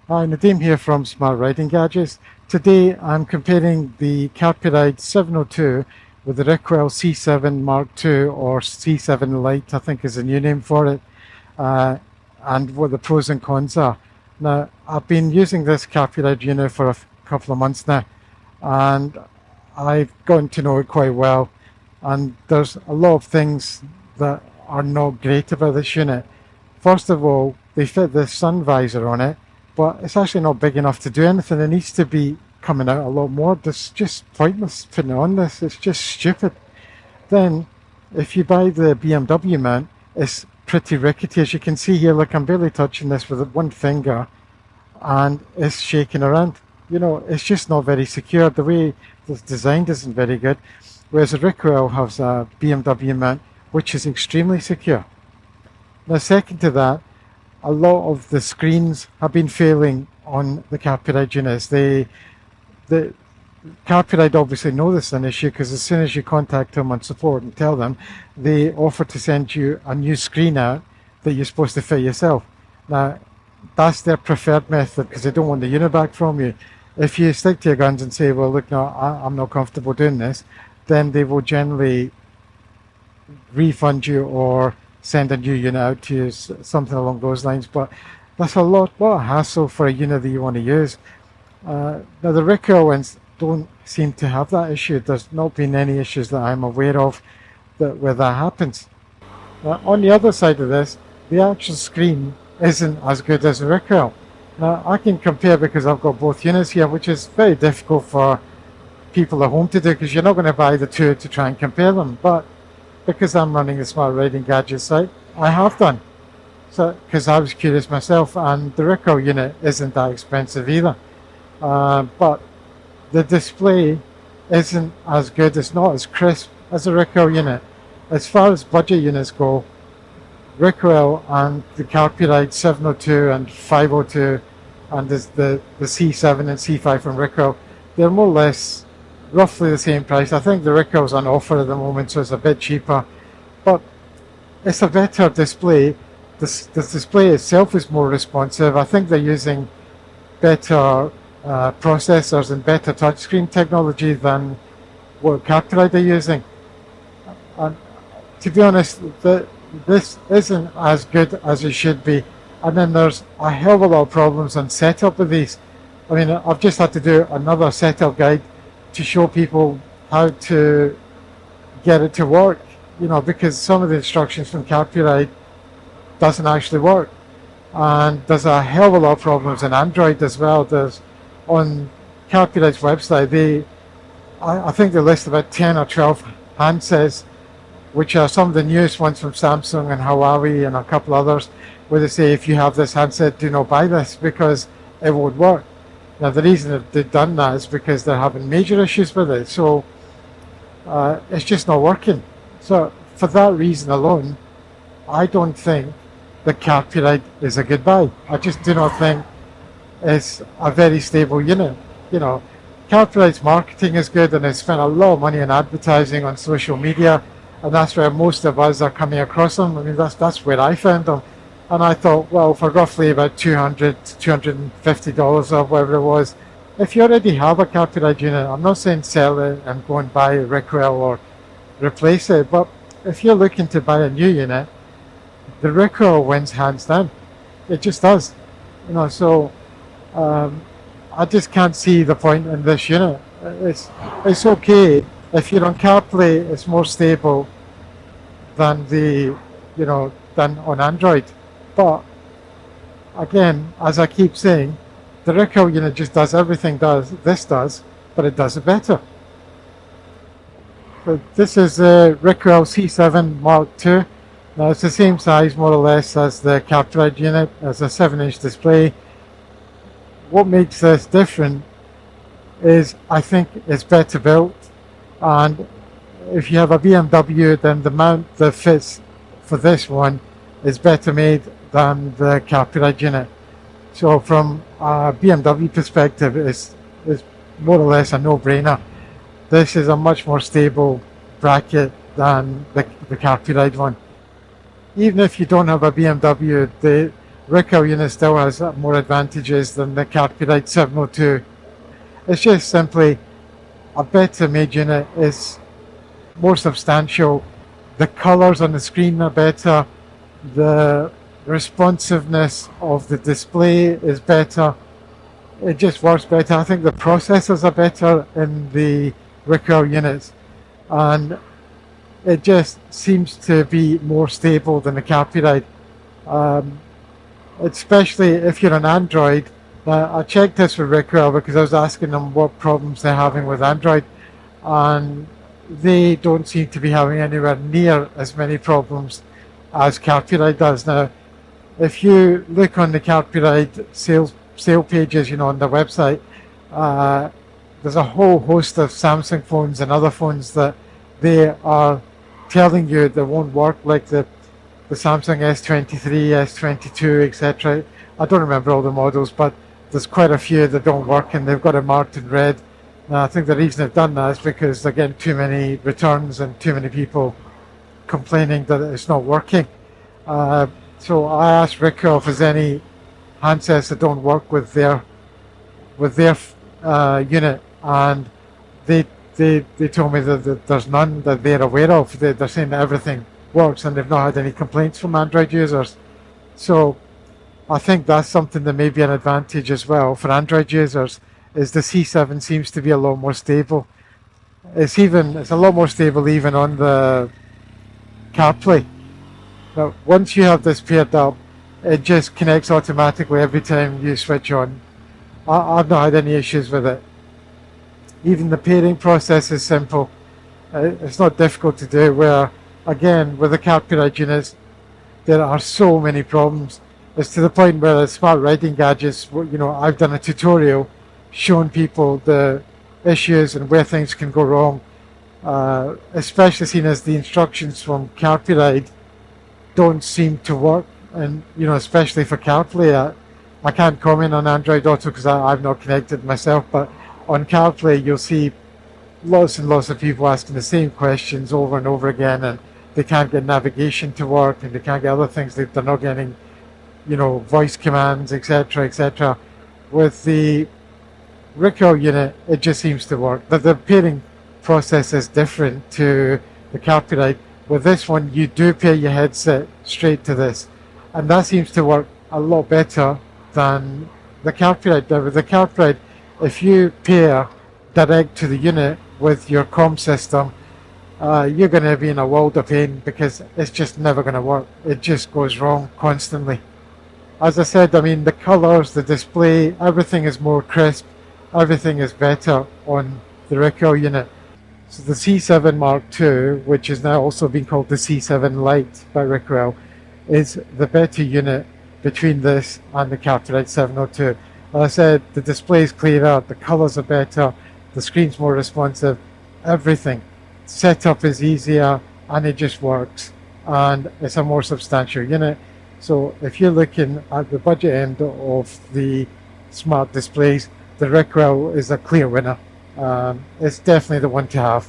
Hi, Nadeem here from Smart Riding Gadgets. Today I'm comparing the Carpuride 702 with the RICOEL C7 Mark II or C7 Lite, I think is the new name for it, uh, and what the pros and cons are. Now, I've been using this Carpuride unit for a couple of months now, and I've gotten to know it quite well. And there's a lot of things that are not great about this unit. First of all, they fit the sun visor on it, but it's actually not big enough to do anything. It needs to be coming out a lot more. It's just pointless putting it on this. It's just stupid. Then, if you buy the BMW mount, it's pretty rickety. As you can see here, look, I'm barely touching this with one finger, and it's shaking around. It's just not very secure. The way it's designed isn't very good. Whereas the RICOEL has a BMW mount, which is extremely secure. Now, second to that, a lot of the screens have been failing on the Carpuride units. The Carpuride obviously know this is an issue because as soon as you contact them on support and tell them, they offer to send you a new screen out that you're supposed to fit yourself. Now, that's their preferred method because they don't want the unit back from you. If you stick to your guns and say, well, look, no, I'm not comfortable doing this, then they will generally refund you or send a new unit out to you, something along those lines. But that's a lot of hassle for a unit that you want to use. Now, the RICOEL ones don't seem to have that issue. There's not been any issues that I'm aware of where that happens. On the other side of this, the actual screen isn't as good as the RICOEL. Now, I can compare because I've got both units here, which is very difficult for people at home to do because you're not going to buy the two to try and compare them. But because I'm running the Smart Riding Gadget site, I have done. So, because I was curious myself, and the RICOEL unit isn't that expensive either. But the display isn't as good, it's not as crisp as the RICOEL unit. As far as budget units go, RICOEL and the Carpuride 702 and 502 and the C7 and C5 from RICOEL, they're more or less roughly the same price. I think the RICOEL's on offer at the moment, so it's a bit cheaper. But it's a better display. The display itself is more responsive. I think they're using better processors and better touchscreen technology than what Carplay are using. And to be honest, this isn't as good as it should be. And then there's a hell of a lot of problems on setup with these. I mean, I've just had to do another setup guide to show people how to get it to work, because some of the instructions from Carpuride doesn't actually work. And there's a hell of a lot of problems in Android as well. There's on Carpuride's website, I think they list about 10 or 12 handsets, which are some of the newest ones from Samsung and Huawei and a couple others, where they say if you have this handset, do not buy this because it won't work. Now, the reason that they've done that is because they're having major issues with it, so it's just not working. So for that reason alone, I don't think the Carpuride is a good buy. I just do not think it's a very stable unit. Carpuride's marketing is good and they spent a lot of money on advertising on social media, and that's where most of us are coming across them. I mean, that's where I found them. And I thought, well, for roughly about $200 to $250 or whatever it was, if you already have a Carpuride unit, I'm not saying sell it and go and buy a RICOEL or replace it, but if you're looking to buy a new unit, the RICOEL wins hands down. It just does. So I just can't see the point in this unit. It's okay if you're on Carplay, it's more stable than than on Android. But again, as I keep saying, the RICOEL unit just does everything this does, but it does it better. So this is the RICOEL C7 Mark II. Now it's the same size more or less as the Carpuride unit, as a 7-inch display. What makes this different is I think it's better built, and if you have a BMW, then the mount that fits for this one is better made than the Carpuride unit. So from a BMW perspective, it's more or less a no-brainer. This is a much more stable bracket than the Carpuride one. Even if you don't have a BMW, RICOEL unit still has more advantages than the Carpuride 702. It's just simply a better made unit. It's more substantial. The colours on the screen are better. The responsiveness of the display is better. It just works better. I think the processors are better in the RICOEL units, and it just seems to be more stable than the Carpuride. Especially if you're on Android. I checked this with RICOEL because I was asking them what problems they're having with Android, and they don't seem to be having anywhere near as many problems as Carpuride does. Now, if you look on the Carpuride sale pages, on their website, there's a whole host of Samsung phones and other phones that they are telling you they won't work, like the Samsung S23, S22, etc. I don't remember all the models, but there's quite a few that don't work, and they've got it marked in red. Now, I think the reason they've done that is because they're getting too many returns and too many people complaining that it's not working. So I asked RICOEL if there's any handsets that don't work with their unit, and they told me that there's none that they're aware of. They're saying that everything works, and they've not had any complaints from Android users. So I think that's something that may be an advantage as well for Android users, is the C7 seems to be a lot more stable. It's a lot more stable even on the Carplay. Now, once you have this paired up, it just connects automatically every time you switch on. I've not had any issues with it. Even the pairing process is simple. It's not difficult to do, where, again, with the Carpuride units, there are so many problems. It's to the point where the smart riding gadgets, I've done a tutorial showing people the issues and where things can go wrong, especially seeing as the instructions from Carpuride don't seem to work, and especially for CarPlay. I can't comment on Android Auto because I've not connected myself, but on CarPlay you'll see lots and lots of people asking the same questions over and over again, and they can't get navigation to work, and they can't get other things. They're not getting voice commands, etc., etc. With the RICOEL unit, it just seems to work. The pairing process is different to the Carpuride. With this one, you do pair your headset straight to this, and that seems to work a lot better than the Carpuride. With the Carpuride, if you pair direct to the unit with your comm system, you're going to be in a world of pain because it's just never going to work. It just goes wrong constantly. As I said, the colors, the display, everything is more crisp. Everything is better on the RICOEL unit. So the C7 Mark II, which is now also being called the C7 Lite by RICOEL, is the better unit between this and the Carpuride 702. As I said, the display is clearer, the colors are better, the screen's more responsive, everything. Setup is easier, and it just works, and it's a more substantial unit. So if you're looking at the budget end of the smart displays, the RICOEL is a clear winner. It's definitely the one to have.